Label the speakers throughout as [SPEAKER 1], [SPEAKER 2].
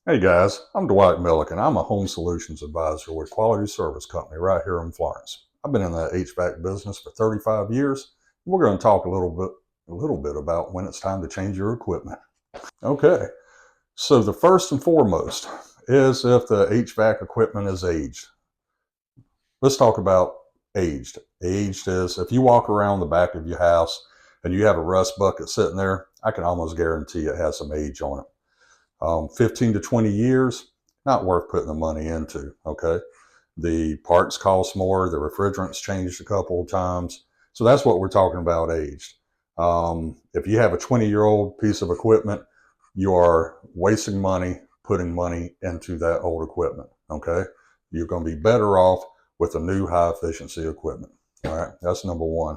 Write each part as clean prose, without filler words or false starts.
[SPEAKER 1] Hey guys, I'm Dwight Milliken. I'm a home solutions advisor with Quality Service Company right here in Florence. I've been in the HVAC business for 35 years. We're going to talk a little bit about when it's time to change your equipment. Okay, so the first and foremost is if the HVAC equipment is aged. Let's talk about aged. Aged is if you walk around the back of your house and you have a rust bucket sitting there, I can almost guarantee it has some age on it. 15 to 20 years, not worth putting the money into, okay? The parts cost more, the refrigerant's changed a couple of times. So that's what we're talking about aged. If you have a 20-year-old piece of equipment, you are wasting money putting money into that old equipment, okay? You're going to be better off with the new high efficiency equipment. All right, that's number one.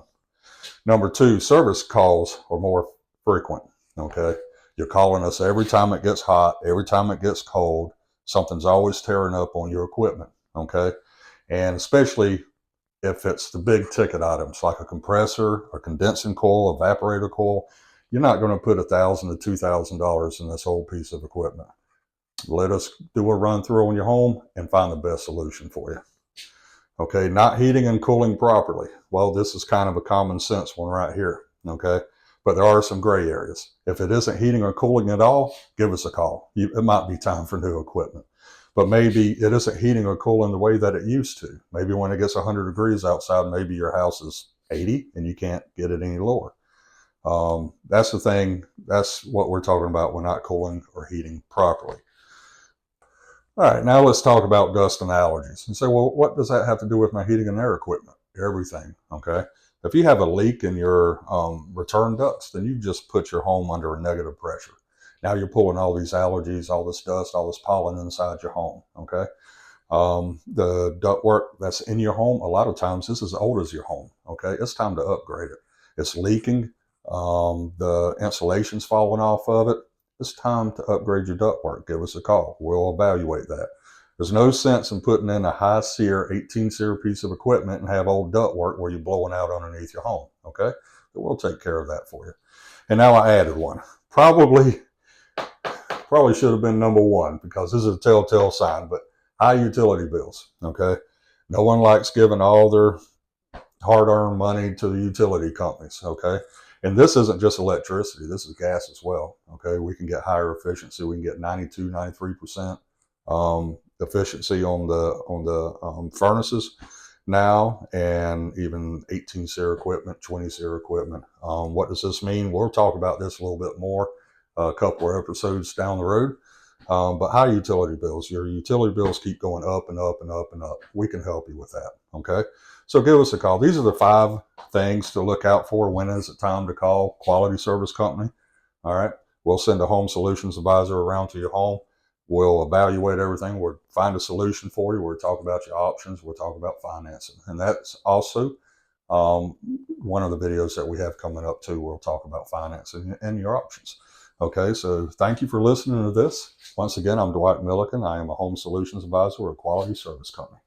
[SPEAKER 1] Number two, service calls are more frequent, okay? You're calling us every time it gets hot, every time it gets cold. Something's always tearing up on your equipment, okay? And especially if it's the big ticket items like a compressor, a condensing coil, evaporator coil, you're not going to put $1,000 to $2,000 in this whole piece of equipment. Let us do a run through on your home and find the best solution for you. Okay, not heating and cooling properly. Well, this is kind of a common sense one right here, okay? But there are some gray areas. If it isn't heating or cooling at all, give us a call. It might be time for new equipment. But maybe it isn't heating or cooling the way that it used to. Maybe when it gets 100 degrees outside, maybe your house is 80 and you can't get it any lower. That's the thing. That's what we're talking about when not cooling or heating properly. All right, now let's talk about dust and allergies. You say, well, what does that have to do with my heating and air equipment? Everything, okay? If you have a leak in your return ducts, then you just put your home under a negative pressure. Now you're pulling all these allergies, all this dust, all this pollen inside your home, okay? The ductwork that's in your home, a lot of times this is as old as your home, okay? It's time to upgrade it. It's leaking, the insulation's falling off of it. It's time to upgrade your ductwork. Give us a call. We'll evaluate that. There's no sense in putting in a high SEER, 18 SEER piece of equipment and have old ductwork where you're blowing out underneath your home, okay? But we'll take care of that for you. And now I added one. Probably should have been number one because this is a telltale sign, but high utility bills, okay? No one likes giving all their hard-earned money to the utility companies, okay? And this isn't just electricity, this is gas as well, okay? We can get higher efficiency. We can get 92, 93% efficiency on the furnaces now, and even 18 SEER equipment, 20 SEER equipment. What does this mean? We'll talk about this a little bit more a couple of episodes down the road. But high utility bills, your utility bills keep going up and up and up and up. We can help you with that, okay? So give us a call. These are the 5 things to look out for. When is it time to call Quality Service Company? All right. We'll send a home solutions advisor around to your home. We'll evaluate everything. We'll find a solution for you. We'll talk about your options. We'll talk about financing. And that's also one of the videos that we have coming up too. We'll talk about financing and your options. Okay, so thank you for listening to this. Once again, I'm Dwight Milliken. I am a home solutions advisor with Quality Service Company.